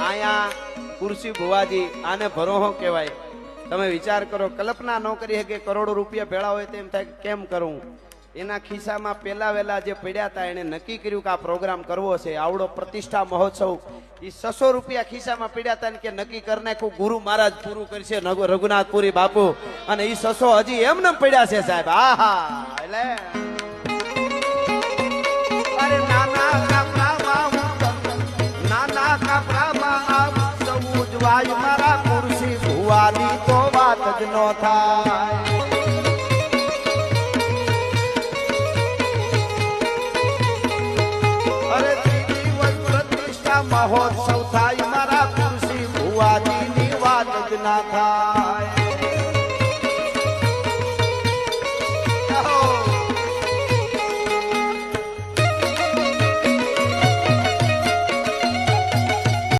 આયા ખુરશી ભુવાજી આને ભરોહો કહેવાય. તમે વિચાર કરો, કલ્પના ન કરી કે કરોડો રૂપિયા ભેળા હોય તેમ થાય કેમ કરું. એના ખિસ્સામાં પેલા વેલા જે પડ્યા હતા એને નક્કી કર્યું કે આ પ્રોગ્રામ કરવો છે, આવડો પ્રતિષ્ઠા મહોત્સવ. એ 600 રૂપિયા ખિસ્સામાં પડ્યા હતા કે નક્કી કરી નાખ્યું ગુરુ મહારાજ પૂરું કરશે, રઘુનાથપુરી બાપુ. અને એ 600 હજી એમને પડ્યા છે સાહેબ. આહા, એટલે અરે નાના કાપરામાં સૌ ઉજવાય મારા ખુરશી ભુવાની તો વાત જ ન થાય. અરે ત્રિદિવસ પ્રતિષ્ઠા મહોત્સવ થાય મારા ખુરશી ભુવાજીની વાત જ ના થાય.